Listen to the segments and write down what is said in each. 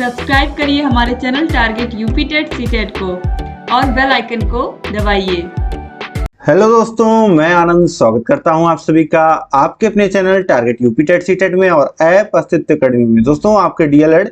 Subscribe करिए हमारे channel target UP TET CTET को और बेल आइकन को दबाइए। हेलो दोस्तों, मैं आनंद स्वागत करता हूं आप सभी का आपके अपने channel target UP TET CTET में और ऐप अस्तित्व अकेडमी में। दोस्तों, आपके डीएलएड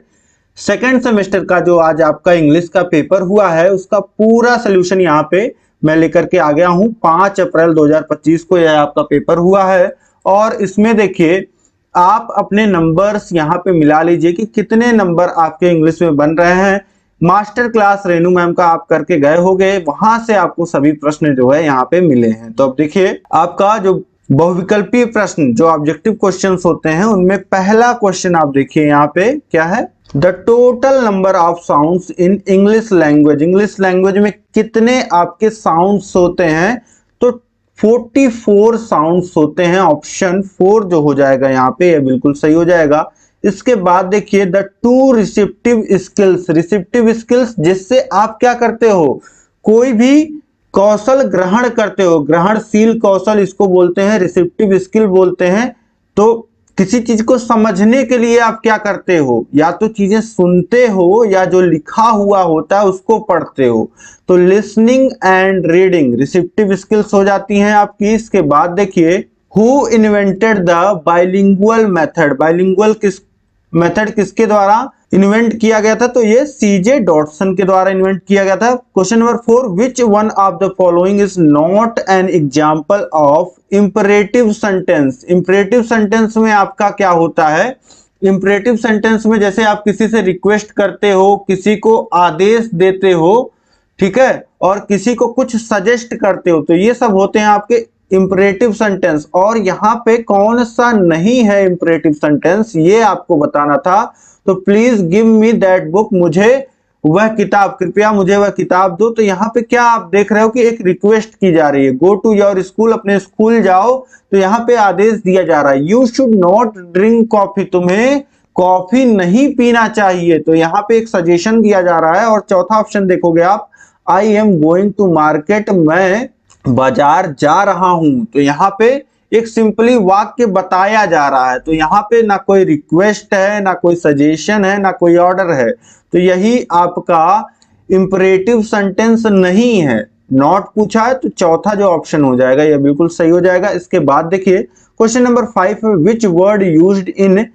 सेकेंड सेमेस्टर का जो आज आपका इंग्लिश का पेपर हुआ है उसका पूरा सोल्यूशन यहाँ पे मैं लेकर के आ गया हूँ। 5 अप्रैल 2025 को यह आपका पेपर हुआ है और इसमें देखिए आप अपने नंबर्स यहाँ पे मिला लीजिए कि कितने नंबर आपके इंग्लिश में बन रहे हैं। मास्टर क्लास रेनू मैम का आप करके गए होंगे, वहां से आपको सभी प्रश्न जो है यहाँ पे मिले हैं। तो अब देखिए आपका जो बहुविकल्पीय प्रश्न जो ऑब्जेक्टिव क्वेश्चंस होते हैं उनमें पहला क्वेश्चन आप देखिए यहाँ पे क्या है, the total number of sounds in English language. English language में कितने आपके साउंड्स होते हैं? तो 44 साउंड्स होते हैं। ऑप्शन 4 जो हो जाएगा यहाँ पे ये बिल्कुल सही हो जाएगा। इसके बाद देखिए the two receptive skills. Receptive skills जिससे आप क्या करते हो, कोई भी कौशल ग्रहण करते हो, ग्रहणशील कौशल इसको बोलते हैं, रिसेप्टिव स्किल बोलते हैं। तो किसी चीज को समझने के लिए आप क्या करते हो, या तो चीजें सुनते हो या जो लिखा हुआ होता है उसको पढ़ते हो। तो listening and reading receptive skills हो जाती हैं आपकी। इसके बाद देखिए who invented the bilingual method. Bilingual method किसके द्वारा इन्वेंट किया गया था? तो ये सीजे डॉटसन के द्वारा इन्वेंट किया गया था। Question number 4, which one of the following is not an example of imperative sentence. Imperative sentence में आपका क्या होता है? इंपरेटिव सेंटेंस में जैसे आप किसी से रिक्वेस्ट करते हो, किसी को आदेश देते हो, ठीक है, और किसी को कुछ सजेस्ट करते हो, तो ये सब होते हैं आपके इंपरेटिव सेंटेंस। और यहाँ पे कौन सा नहीं है इंपरेटिव सेंटेंस ये आपको बताना था। तो please give me that book, मुझे वह किताब, कृपया मुझे वह किताब दो। तो यहाँ पे क्या आप देख रहे हो कि एक रिक्वेस्ट की जा रही है, गो टू योर स्कूल, अपने स्कूल जाओ। तो यहाँ पे आदेश दिया जा रहा है you should not drink coffee, तुम्हें कॉफी नहीं पीना चाहिए। तो यहाँ पे एक सजेशन दिया जा रहा है। और चौथा ऑप्शन देखोगे आप, I am going to market, मैं बाजार जा रहा हूं। तो यहाँ पे एक सिंपली वाक्य बताया जा रहा है। तो यहाँ पे ना कोई रिक्वेस्ट है, ना कोई सजेशन है, ना कोई ऑर्डर है। तो यही आपका इंपरेटिव सेंटेंस नहीं है। नॉट पूछा है तो चौथा जो ऑप्शन हो जाएगा यह बिल्कुल सही हो जाएगा। इसके बाद देखिए क्वेश्चन नंबर 5 है, which word used in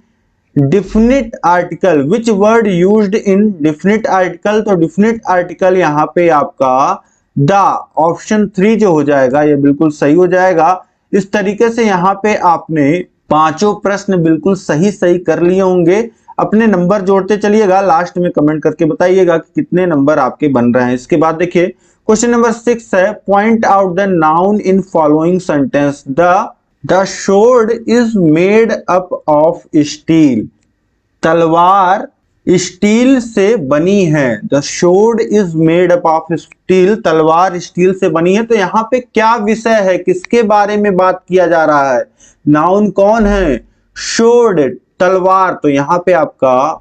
definite article. Which word used in definite article. तो डिफिनिट आर्टिकल यहाँ पे आपका द, ऑप्शन 3 जो हो जाएगा ये बिल्कुल सही हो जाएगा। इस तरीके से यहाँ पे आपने पांचों प्रश्न बिल्कुल सही सही कर लिए होंगे। अपने नंबर जोड़ते चलिएगा, लास्ट में कमेंट करके बताइएगा कि कितने नंबर आपके बन रहे हैं। इसके बाद देखिए क्वेश्चन नंबर 6 है, point out the noun in following sentence. The sword is made up of steel. तलवार स्टील से बनी है। The sword is made up of steel, तलवार स्टील से बनी है। तो यहाँ पे क्या विषय है, किसके बारे में बात किया जा रहा है? नाउन कौन है? स्वॉर्ड, तलवार। तो यहाँ पे आपका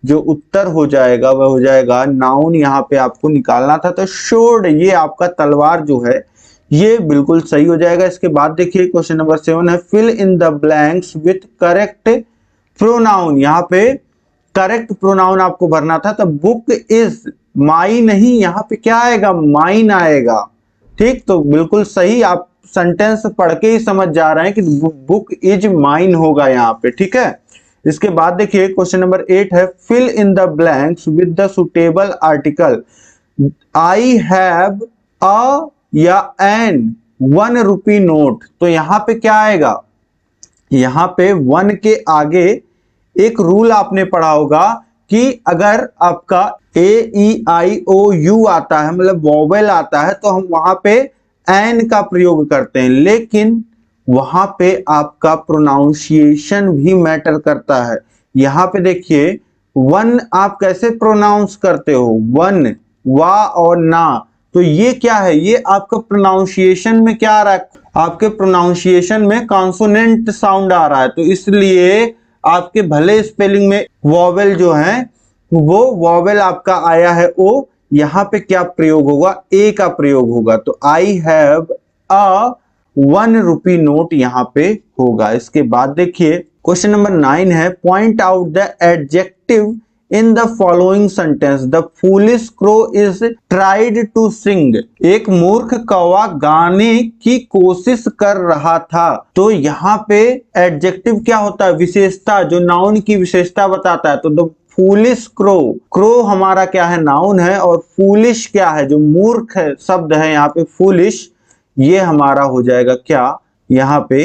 जो उत्तर हो जाएगा वह हो जाएगा नाउन, यहाँ पे आपको निकालना था। तो स्वॉर्ड ये आपका तलवार जो है ये बिल्कुल सही हो जाएगा। इसके बाद देखिए क्वेश्चन नंबर 7 है, fill in the blanks with correct pronoun. यहाँ पे करेक्ट प्रोनाउन आपको भरना था। तो बुक इज माई नहीं, यहाँ पे क्या आएगा? माइन आएगा। ठीक, तो बिल्कुल सही, आप सेंटेंस पढ़ के ही समझ जा रहे हैं कि बुक इज माइन होगा यहाँ पे। ठीक है, इसके बाद देखिए क्वेश्चन नंबर 8 है, fill in the blanks with the suitable article. I have a या एन 1 रुपी नोट। तो यहाँ पे क्या आएगा? यहाँ पे 1 के आगे एक रूल आपने पढ़ा होगा कि अगर आपका AEIOU आता है, मतलब वोवेल आता है, तो हम वहां पे एन का प्रयोग करते हैं। लेकिन वहां पे आपका प्रोनाउंसिएशन भी मैटर करता है। यहाँ पे देखिए 1 आप कैसे प्रोनाउंस करते हो, 1 वा और ना। तो ये क्या है? ये आपका प्रोनाउंसिएशन में क्या आ रहा है? आपके प्रोनाउंसिएशन में कॉन्सोनेंट साउंड आ रहा है। तो इसलिए आपके भले स्पेलिंग में वॉवेल जो है वो वॉवेल आपका आया है ओ, यहाँ पे क्या प्रयोग होगा? ए का प्रयोग होगा। तो आई हैव अ 1 रुपी नोट यहाँ पे होगा। इसके बाद देखिए क्वेश्चन नंबर 9 है, point out the adjective in the following sentence the foolish crow is tried to sing. एक मूर्ख कौवा गाने की कोशिश कर रहा था। तो यहाँ पे एडजेक्टिव क्या होता है, विशेषता, जो नाउन की विशेषता बताता है। तो द फूलिश क्रो, क्रो हमारा क्या है, नाउन है, और फूलिश क्या है, जो मूर्ख है शब्द है यहाँ पे फूलिश, ये हमारा हो जाएगा क्या यहाँ पे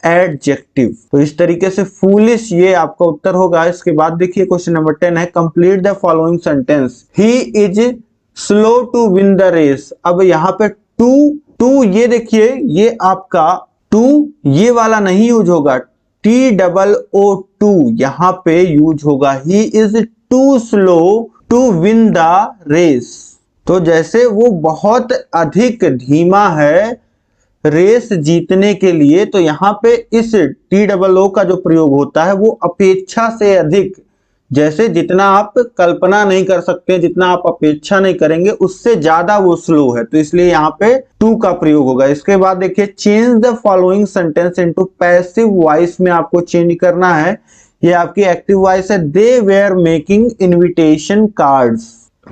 एडजेक्टिव। तो इस तरीके से फूलिश ये आपका उत्तर होगा। इसके बाद देखिए क्वेश्चन नंबर 10 है complete the following sentence he is slow to win the race. अब यहाँ पे टू ये देखिए, ये आपका टू ये वाला नहीं यूज होगा, TOO यहाँ पे यूज होगा। He is too slow to win the race. तो जैसे वो बहुत अधिक धीमा है रेस जीतने के लिए, तो यहाँ पे इस TOO का जो प्रयोग होता है वो अपेक्षा से अधिक, जैसे जितना आप कल्पना नहीं कर सकते, जितना आप अपेक्षा नहीं करेंगे, उससे ज्यादा वो स्लो है, तो इसलिए यहाँ पे टू का प्रयोग होगा। इसके बाद देखिए change the following sentence into passive voice में आपको चेंज करना है। ये आपकी एक्टिव वॉइस है। दे वेयर मेकिंग इनविटेशन कार्ड्स।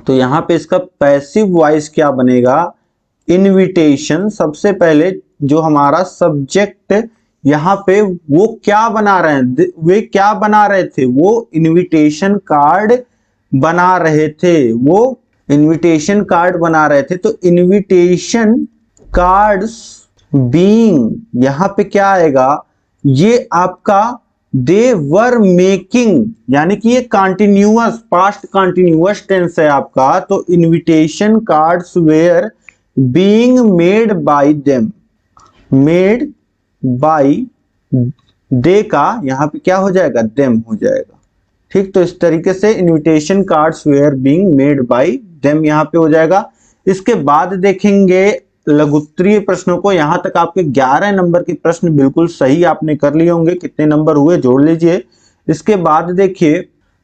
तो यहाँ पे इसका पैसिव वॉइस क्या बनेगा, इनविटेशन। सबसे पहले जो हमारा सब्जेक्ट यहाँ पे वो क्या बना रहे हैं, वे क्या बना रहे थे, वो इनविटेशन कार्ड बना रहे थे, वो इनविटेशन कार्ड बना रहे थे। तो इनविटेशन कार्ड्स बीइंग यहाँ पे क्या आएगा, ये आपका दे वर मेकिंग, यानी कि ये कंटिन्यूअस पास्ट कंटिन्यूअस टेंस है आपका। तो invitation cards were being made by them, made by they का यहाँ पे क्या हो जाएगा, देम हो जाएगा। ठीक, तो इस तरीके से invitation cards were being made by them यहाँ पे हो जाएगा। इसके बाद देखेंगे लघुत्तरीय प्रश्नों को। यहां तक आपके 11 नंबर के प्रश्न बिल्कुल सही आपने कर लिए होंगे। कितने नंबर हुए जोड़ लीजिए। इसके बाद देखिए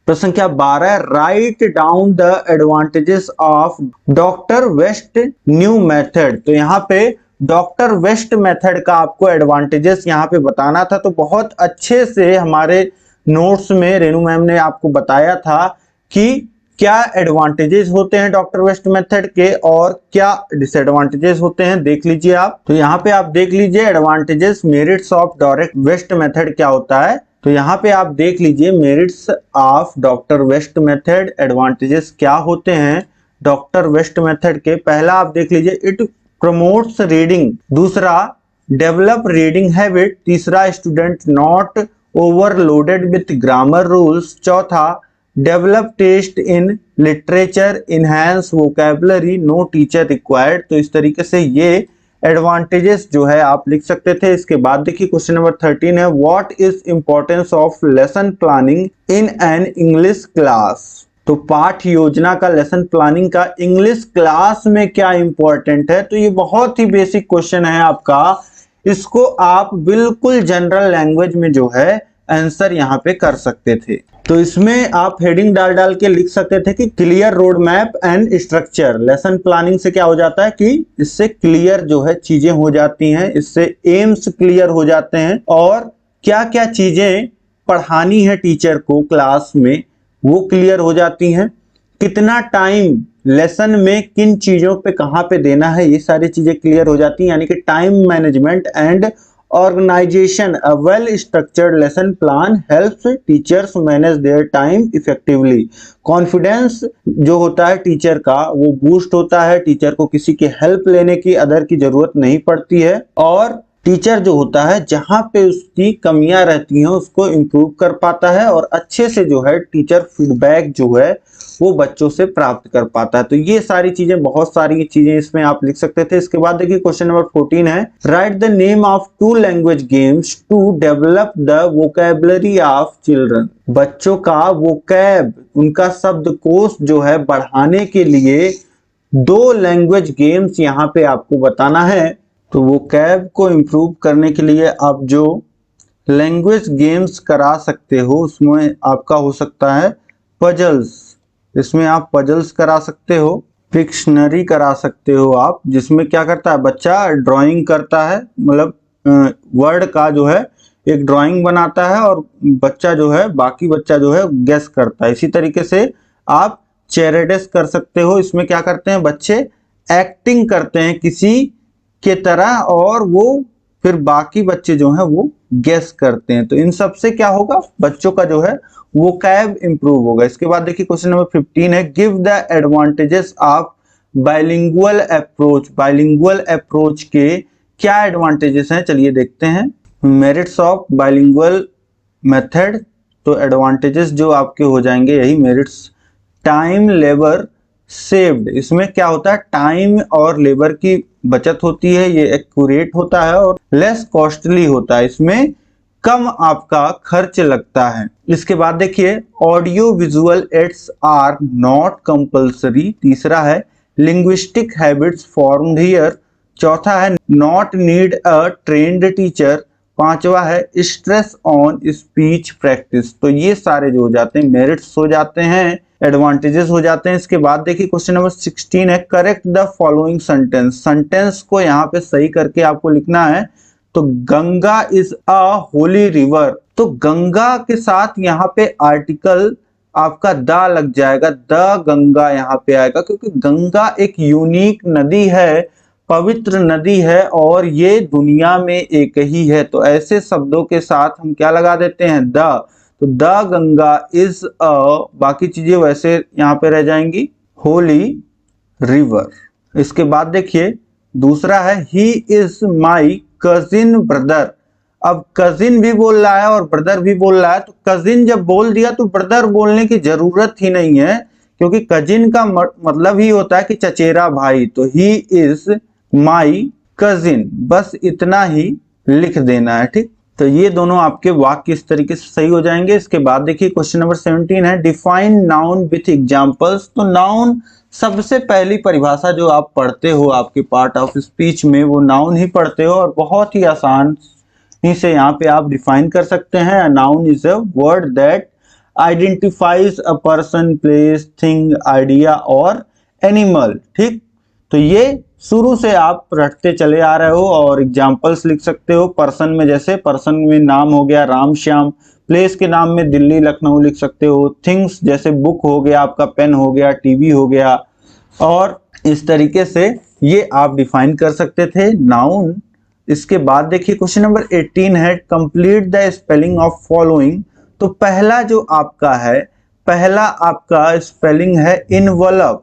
प्रश्न क्या 12, write down the advantages of doctor West new method. तो यहाँ पे डॉक्टर वेस्ट मेथड का आपको एडवांटेजेस यहाँ पे बताना था। तो बहुत अच्छे से हमारे नोट्स में रेणु मैम ने आपको बताया था कि क्या एडवांटेजेस होते हैं डॉक्टर वेस्ट मेथड के और क्या डिसएडवांटेजेस होते हैं, देख लीजिए आप। तो यहाँ पे आप देख लीजिए advantages merits of direct West method क्या होता है। तो यहाँ पे आप देख लीजिए merits of doctor West method, advantages क्या होते हैं डॉक्टर वेस्ट मेथड के। पहला आप देख लीजिए इट प्रमोट्स रीडिंग, दूसरा डेवलप रीडिंग हैबिट, तीसरा student not overloaded with grammar rules, चौथा develop taste in literature, enhance vocabulary, no teacher required. तो इस तरीके से ये एडवांटेजेस जो है आप लिख सकते थे। इसके बाद देखिए क्वेश्चन नंबर 13 है what is importance of lesson planning in an English class. तो पाठ योजना का, लेसन प्लानिंग का इंग्लिश क्लास में क्या इंपॉर्टेंट है। तो ये बहुत ही बेसिक क्वेश्चन है आपका। इसको आप बिल्कुल जनरल लैंग्वेज में जो है आंसर यहाँ पे कर सकते थे। तो इसमें आप हेडिंग डाल डाल के लिख सकते थे कि clear road map and structure. Lesson planning से क्या हो जाता है कि इससे क्लियर जो है चीजें हो जाती हैं, इससे एम्स क्लियर हो जाते हैं और क्या क्या चीजें पढ़ानी है टीचर को क्लास में वो क्लियर हो जाती हैं। कितना टाइम लेसन में किन चीजों पे कहाँ पे देना है ये सारी चीजें क्लियर हो जाती हैं। यानी कि time management and organization, a well structured lesson plan helps teachers manage their time effectively। Confidence जो होता है टीचर का वो बूस्ट होता है, टीचर को किसी की हेल्प लेने की अदर की जरूरत नहीं पड़ती है और टीचर जो होता है जहां पे उसकी कमियां रहती हैं उसको इम्प्रूव कर पाता है और अच्छे से जो है टीचर फीडबैक जो है वो बच्चों से प्राप्त कर पाता है। तो ये सारी चीजें, बहुत सारी चीजें इसमें आप लिख सकते थे। इसके बाद देखिए क्वेश्चन नंबर 14 है write the name of 2 language games to develop the vocabulary of children. बच्चों का वोकैब, उनका शब्दकोश जो है बढ़ाने के लिए 2 लैंग्वेज गेम्स यहाँ पे आपको बताना है। तो वोकैब को इम्प्रूव करने के लिए आप जो लैंग्वेज गेम्स करा सकते हो उसमें आपका हो सकता है पजल्स, इसमें आप पजल्स करा सकते हो, पिक्शनरी करा सकते हो आप, जिसमें क्या करता है बच्चा ड्राइंग करता है, मतलब वर्ड का जो है एक ड्राइंग बनाता है और बच्चा जो है, बाकी बच्चा जो है गेस करता है। इसी तरीके से आप चैरेडेस कर सकते हो। इसमें क्या करते हैं, बच्चे एक्टिंग करते हैं किसी के तरह और वो फिर बाकी बच्चे जो हैं वो गेस करते हैं। तो इन सब से क्या होगा, बच्चों का जो है वोकैब इंप्रूव होगा। इसके बाद देखिए क्वेश्चन नंबर 15 है, give the advantages of bilingual approach. Bilingual approach के क्या एडवांटेजेस हैं, चलिए देखते हैं। मेरिट्स ऑफ बाइलिंगुअल मेथड, तो एडवांटेजेस जो आपके हो जाएंगे यही मेरिट्स। टाइम लेबर सेव्ड, इसमें क्या होता है, टाइम और लेबर की बचत होती है, ये एक्यूरेट होता है और लेस कॉस्टली होता है, इसमें कम आपका खर्च लगता है। इसके बाद देखिए audio visual aids are not compulsory. तीसरा है लिंग्विस्टिक हैबिट्स फॉर्म्ड हियर। चौथा है not need a trained teacher. पांचवा है स्ट्रेस ऑन स्पीच प्रैक्टिस। तो ये सारे जो हो जाते हैं मेरिट्स हो जाते हैं, एडवांटेजेस हो जाते हैं। इसके बाद देखिए क्वेश्चन नंबर 16 है, correct the following sentence. Sentence को यहाँ पे सही करके आपको लिखना है। तो Ganga is a Holi river, तो गंगा के साथ यहाँ पे आर्टिकल आपका द लग जाएगा, द गंगा यहाँ पे आएगा, क्योंकि गंगा एक यूनिक नदी है, पवित्र नदी है और ये दुनिया में एक ही है। तो ऐसे शब्दों के साथ हम क्या लगा देते हैं, द। तो द गंगा इज अ, बाकी चीजें वैसे यहाँ पे रह जाएंगी, होली रिवर। इसके बाद देखिए दूसरा है he is my cousin brother. अब कजिन भी बोल रहा है और ब्रदर भी बोल रहा है, तो कजिन जब बोल दिया तो ब्रदर बोलने की जरूरत ही नहीं है, क्योंकि कजिन का मतलब ही होता है कि चचेरा भाई। तो ही इज माई कजिन, बस इतना ही लिख देना है, ठीक। तो ये दोनों आपके वाक्य इस तरीके से सही हो जाएंगे। इसके बाद देखिए क्वेश्चन नंबर 17 है, डिफाइन नाउन विथ एग्जांपल्स। तो नाउन सबसे पहली परिभाषा जो आप पढ़ते हो आपके पार्ट ऑफ स्पीच में, वो नाउन ही पढ़ते हो और बहुत ही आसान ही से यहाँ पे आप डिफाइन कर सकते हैं। Noun is a word that identifies a person, place, thing, idea और एनिमल, ठीक। तो ये शुरू से आप रटते चले आ रहे हो और एग्जाम्पल्स लिख सकते हो। पर्सन में जैसे पर्सन में नाम हो गया राम श्याम, प्लेस के नाम में दिल्ली लखनऊ लिख सकते हो। थिंग्स जैसे बुक हो गया, आपका पेन हो गया, टीवी हो गया, और इस तरीके से ये आप डिफाइन कर सकते थे नाउन। इसके बाद देखिए क्वेश्चन नंबर 18 है, complete the spelling of following. तो पहला जो आपका है, पहला आपका स्पेलिंग है इनवलप।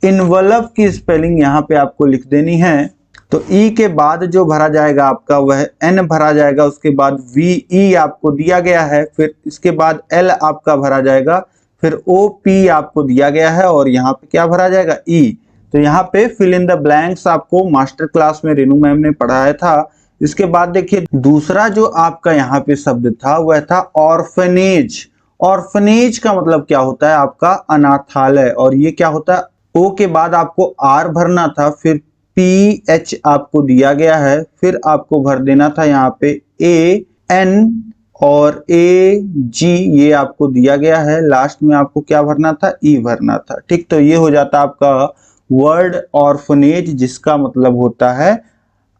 इनवलप की स्पेलिंग यहाँ पे आपको लिख देनी है। तो ई के बाद जो भरा जाएगा आपका वह एन भरा जाएगा, उसके बाद वी ई आपको दिया गया है, फिर इसके बाद एल आपका भरा जाएगा, फिर ओ पी आपको दिया गया है और यहाँ पे क्या भरा जाएगा, ई। तो यहाँ पे फिल इन द ब्लैंक्स आपको मास्टर क्लास में रेनू मैम ने पढ़ाया था। इसके बाद देखिए दूसरा जो आपका यहाँ पे शब्द था वह था ऑर्फनेज। ऑर्फनेज का मतलब क्या होता है, आपका अनाथालय। और ये क्या होता है, ओ के बाद आपको आर भरना था, फिर पी एच आपको दिया गया है, फिर आपको भर देना था यहाँ पे ए एन और ए जी, ये आपको दिया गया है। लास्ट में आपको क्या भरना था, ई भरना था, ठीक। तो ये हो जाता आपका वर्ड ऑर्फनेज, जिसका मतलब होता है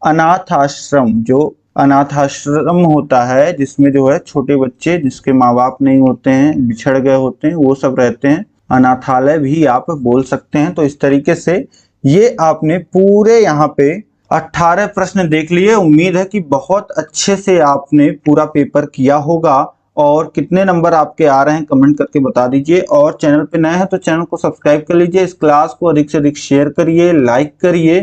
अनाथ आश्रम। जो अनाथ आश्रम होता है जिसमें जो है छोटे बच्चे जिसके माँ बाप नहीं होते हैं, बिछड़ गए होते हैं, वो सब रहते हैं, अनाथालय भी आप बोल सकते हैं। तो इस तरीके से ये आपने पूरे यहाँ पे 18 प्रश्न देख लिए। उम्मीद है कि बहुत अच्छे से आपने पूरा पेपर किया होगा। और कितने नंबर आपके आ रहे हैं कमेंट करके बता दीजिए। और चैनल पे नए हैं तो चैनल को सब्सक्राइब कर लीजिए। इस क्लास को अधिक से अधिक शेयर करिए, लाइक करिए।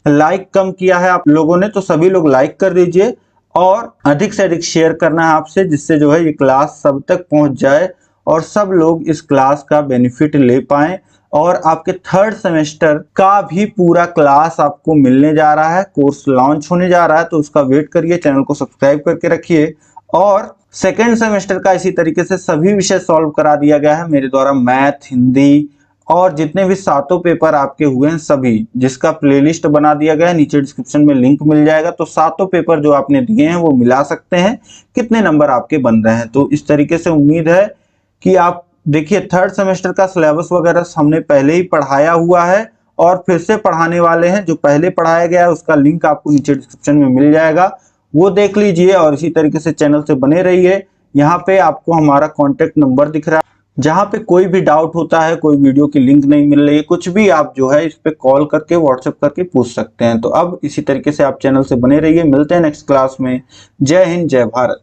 लाइक कम किया है आप लोगों ने तो सभी लोग लाइक कर दीजिए और अधिक से अधिक शेयर करना है आपसे, जिससे जो है ये क्लास सब तक पहुंच जाए और सब लोग इस क्लास का बेनिफिट ले पाएं। और आपके थर्ड सेमेस्टर का भी पूरा क्लास आपको मिलने जा रहा है, कोर्स लॉन्च होने जा रहा है, तो उसका वेट करिए, चैनल को सब्सक्राइब करके रखिए। और सेकेंड सेमेस्टर का इसी तरीके से सभी विषय सॉल्व करा दिया गया है मेरे द्वारा, मैथ, हिंदी और जितने भी 7 पेपर आपके हुए हैं सभी, जिसका प्लेलिस्ट बना दिया गया है, नीचे डिस्क्रिप्शन में लिंक मिल जाएगा। तो 7 पेपर जो आपने दिए हैं वो मिला सकते हैं, कितने नंबर आपके बन रहे हैं। तो इस तरीके से उम्मीद है कि आप देखिए थर्ड सेमेस्टर का सिलेबस वगैरह हमने पहले ही पढ़ाया हुआ है और फिर से पढ़ाने वाले हैं। जो पहले पढ़ाया गया है उसका लिंक आपको नीचे डिस्क्रिप्शन में मिल जाएगा, वो देख लीजिए और इसी तरीके से चैनल से बने रहिए। यहाँ पे आपको हमारा कॉन्टेक्ट नंबर दिख रहा है, जहाँ पे कोई भी डाउट होता है, कोई वीडियो की लिंक नहीं मिल रही है, कुछ भी आप जो है इस पे कॉल करके व्हाट्सएप करके पूछ सकते हैं। तो अब इसी तरीके से आप चैनल से बने रहिए। मिलते हैं नेक्स्ट क्लास में। जय हिंद, जय भारत।